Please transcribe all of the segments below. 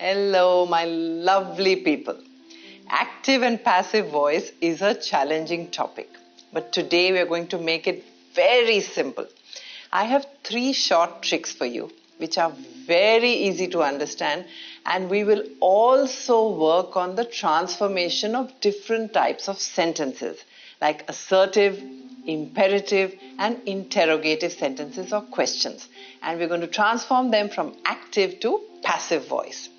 Hello, my lovely people. Active and passive voice is a challenging topic, but today we are going to make it very simple. I have 3 short tricks for you, which are very easy to understand, and we will also work on the transformation of different types of sentences, like assertive, imperative, and interrogative sentences or questions. And we're going to transform them from active to passive voice.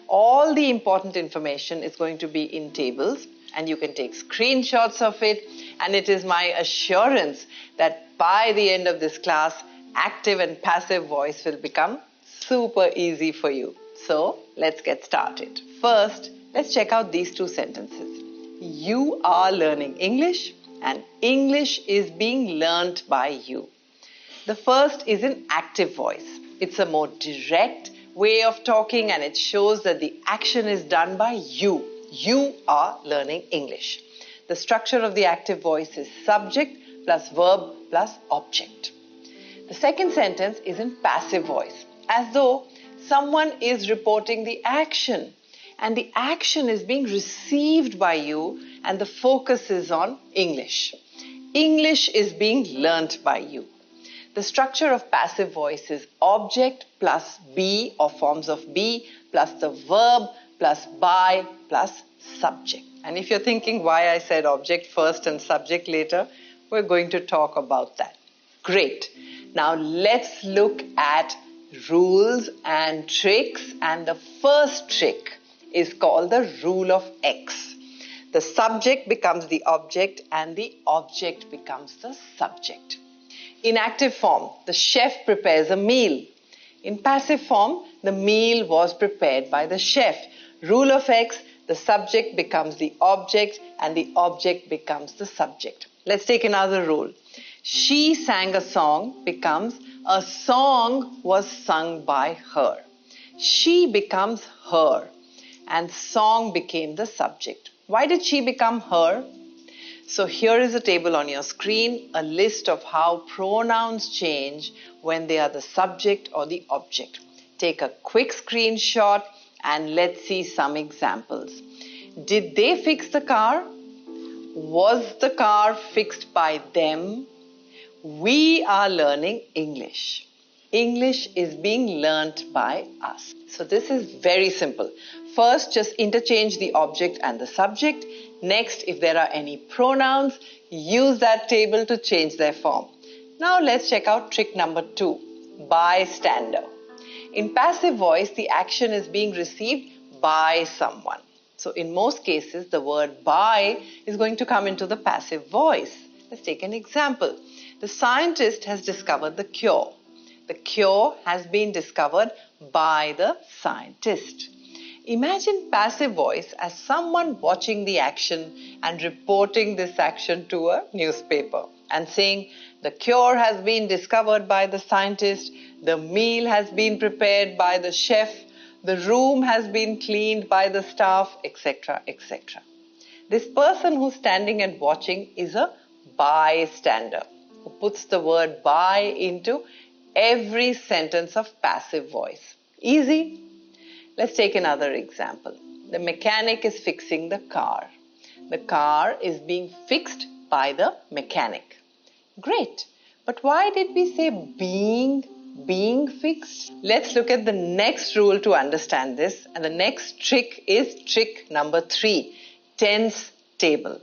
All the important information is going to be in tables, and you can take screenshots of it, and it is my assurance that by the end of this class, active and passive voice will become super easy for you. So let's get started. First, let's check out these 2 sentences. You are learning English and English is being learnt by you. The first is in active voice. It's a more direct way of talking, and it shows that the action is done by you. You are learning English. The structure of the active voice is subject plus verb plus object. The second sentence is in passive voice, as though someone is reporting the action, and the action is being received by you, and the focus is on English. English is being learnt by you. The structure of passive voice is object plus be or forms of be plus the verb plus by plus subject. And if you're thinking why I said object first and subject later, we're going to talk about that. Great. Now let's look at rules and tricks, and the first trick is called the rule of X. The subject becomes the object and the object becomes the subject. In active form, the chef prepares a meal. In passive form, the meal was prepared by the chef. Rule of X, the subject becomes the object and the object becomes the subject. Let's take another rule. She sang a song becomes a song was sung by her. She becomes her and song became the subject. Why did she become her? So here is a table on your screen, a list of how pronouns change when they are the subject or the object. Take a quick screenshot and let's see some examples. Did they fix the car? Was the car fixed by them? We are learning English. English is being learnt by us. So this is very simple. First, just interchange the object and the subject. Next, if there are any pronouns, use that table to change their form. Now let's check out trick number 2, bystander. In passive voice, the action is being received by someone. So in most cases, the word by is going to come into the passive voice. Let's take an example. The scientist has discovered the cure. The cure has been discovered by the scientist. Imagine passive voice as someone watching the action and reporting this action to a newspaper and saying, the cure has been discovered by the scientist, the meal has been prepared by the chef, the room has been cleaned by the staff, etc., etc. This person who's standing and watching is a bystander who puts the word by into every sentence of passive voice. Easy? Let's take another example. The mechanic is fixing the car. The car is being fixed by the mechanic. Great. But why did we say being fixed? Let's look at the next rule to understand this. And the next trick is trick number 3, tense table.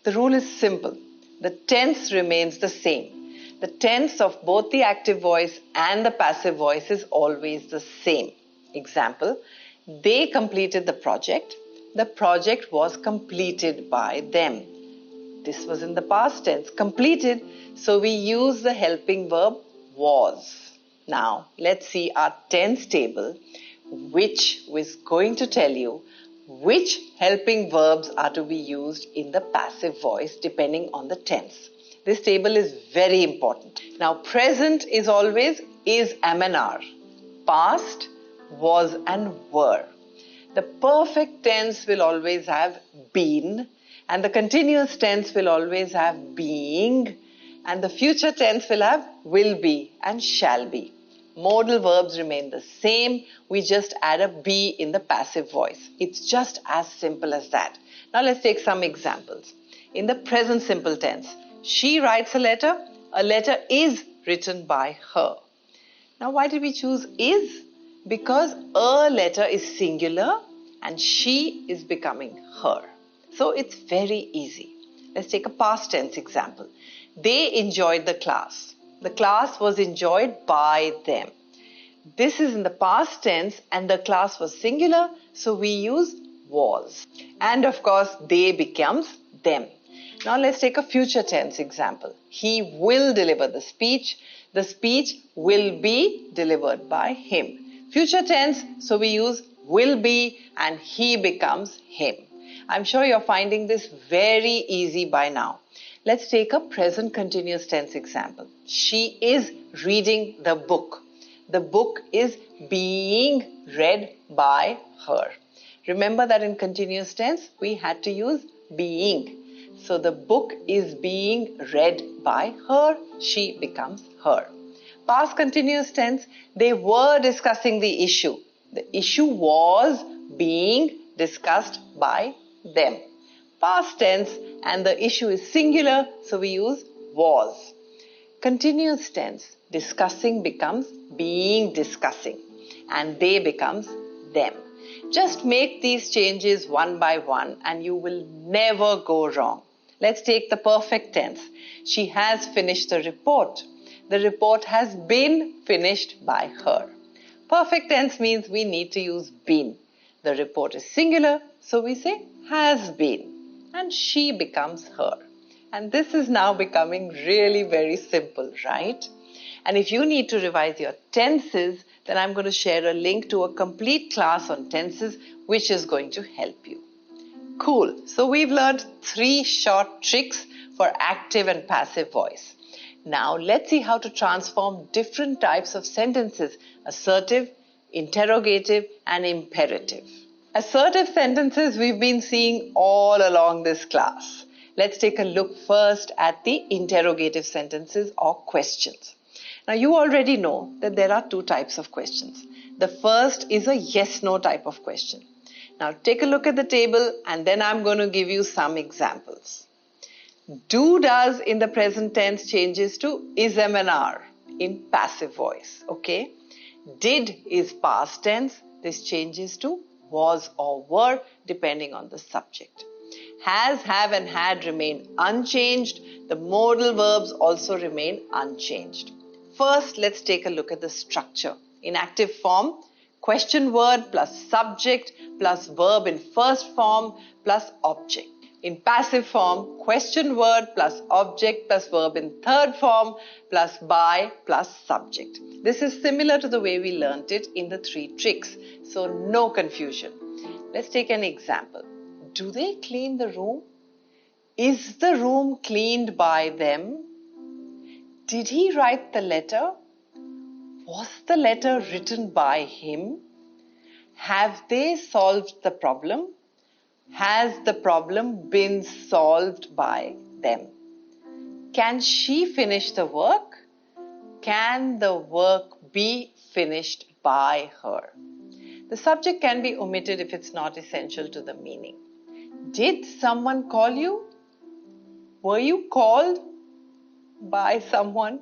The rule is simple. The tense remains the same. The tense of both the active voice and the passive voice is always the same. Example, they completed the project. The project was completed by them. This was in the past tense, completed. So we use the helping verb was. Now, let's see our tense table, which is going to tell you which helping verbs are to be used in the passive voice depending on the tense. This table is very important. Now, present is always is, am and are. Past, was and were. The perfect tense will always have been, and the continuous tense will always have being, and the future tense will have will be and shall be. Modal verbs remain the same. We just add a be in the passive voice. It's just as simple as that. Now let's take some examples. In the present simple tense, she writes a letter. A letter is written by her. Now why did we choose is? Because a letter is singular and she is becoming her. So it's very easy. Let's take a past tense example. They enjoyed the class. The class was enjoyed by them. This is in the past tense and the class was singular, so we use was. And of course, they becomes them. Now let's take a future tense example. He will deliver the speech. The speech will be delivered by him. Future tense, so we use will be and he becomes him. I'm sure you're finding this very easy by now. Let's take a present continuous tense example. She is reading the book. The book is being read by her. Remember that in continuous tense, we had to use being. So the book is being read by her. She becomes her. Past continuous tense, they were discussing the issue. The issue was being discussed by them. Past tense and the issue is singular, so we use was. Continuous tense, discussing becomes being discussing and they becomes them. Just make these changes one by one and you will never go wrong. Let's take the perfect tense. She has finished the report. The report has been finished by her. Perfect tense means we need to use been. The report is singular, so we say has been. And she becomes her. And this is now becoming really very simple, right? And if you need to revise your tenses, then I'm going to share a link to a complete class on tenses, which is going to help you. Cool. So we've learned 3 short tricks for active and passive voice. Now let's see how to transform different types of sentences: assertive, interrogative, and imperative. Assertive sentences we've been seeing all along this class. Let's take a look first at the interrogative sentences or questions. Now you already know that there are 2 types of questions. The first is a yes-no type of question. Now take a look at the table and then I'm going to give you some examples. Do, does in the present tense changes to is, am and are in passive voice. Okay. Did is past tense. This changes to was or were depending on the subject. Has, have and had remain unchanged. The modal verbs also remain unchanged. First, let's take a look at the structure. In active form, question word plus subject plus verb in first form plus object. In passive form, question word plus object plus verb in third form plus by plus subject. This is similar to the way we learnt it in the 3 tricks, so no confusion. Let's take an example. Do they clean the room? Is the room cleaned by them? Did he write the letter? Was the letter written by him? Have they solved the problem? Has the problem been solved by them? Can she finish the work? Can the work be finished by her? The subject can be omitted if it's not essential to the meaning. Did someone call you? Were you called by someone?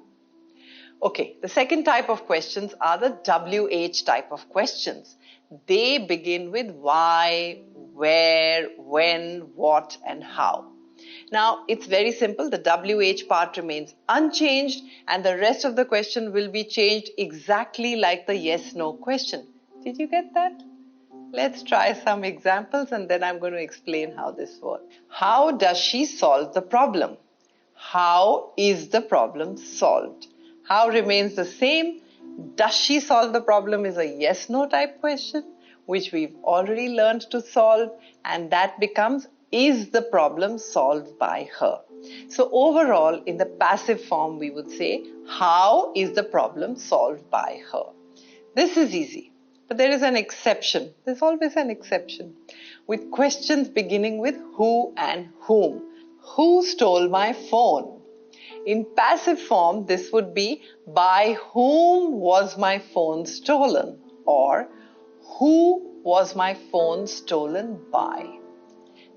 Okay, the second type of questions are the WH type of questions. They begin with why, where, when, what, and how. Now, it's very simple. The WH part remains unchanged and the rest of the question will be changed exactly like the yes-no question. Did you get that? Let's try some examples and then I'm going to explain how this works. How does she solve the problem? How is the problem solved? How remains the same. Does she solve the problem is a yes-no type question, which we've already learned to solve, and that becomes is the problem solved by her. So overall, in the passive form, we would say, how is the problem solved by her? This is easy, but there is an exception. There's always an exception. With questions beginning with who and whom. Who stole my phone? In passive form, this would be, by whom was my phone stolen? Or, who was my phone stolen by?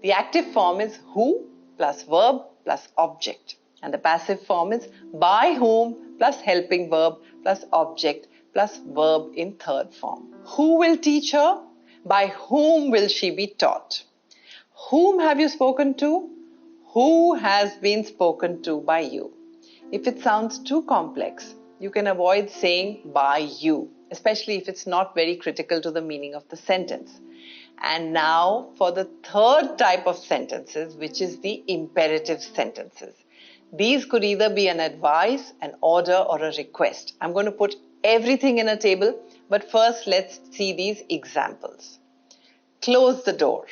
The active form is who plus verb plus object. And the passive form is by whom plus helping verb plus object plus verb in third form. Who will teach her? By whom will she be taught? Whom have you spoken to? Who has been spoken to by you? If it sounds too complex, you can avoid saying by you, especially if it's not very critical to the meaning of the sentence. And now for the third type of sentences, which is the imperative sentences. These could either be an advice, an order, or a request. I'm going to put everything in a table, but first let's see these examples. Close the door.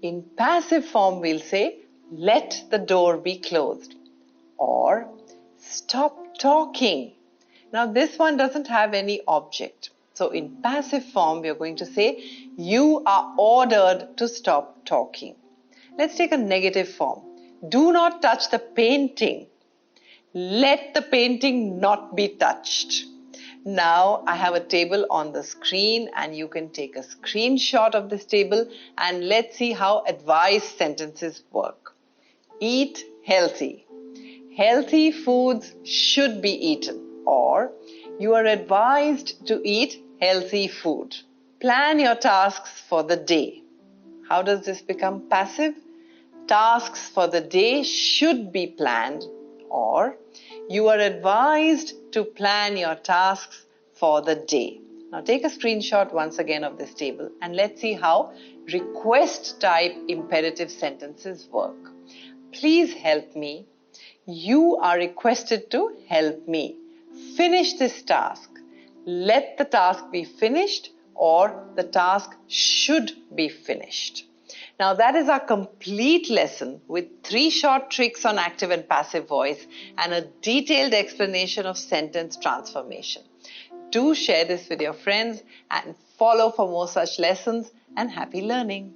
In passive form, we'll say, let the door be closed. Or, stop talking. Now this one doesn't have any object. So in passive form, we are going to say, you are ordered to stop talking. Let's take a negative form. Do not touch the painting. Let the painting not be touched. Now I have a table on the screen and you can take a screenshot of this table and let's see how advice sentences work. Eat healthy. Healthy foods should be eaten. Or, you are advised to eat healthy food. Plan your tasks for the day. How does this become passive? Tasks for the day should be planned. Or, you are advised to plan your tasks for the day. Now take a screenshot once again of this table and let's see how request type imperative sentences work. Please help me. You are requested to help me. Finish this task. Let the task be finished, or the task should be finished. Now that is our complete lesson with 3 short tricks on active and passive voice and a detailed explanation of sentence transformation. Do share this with your friends and follow for more such lessons, and happy learning.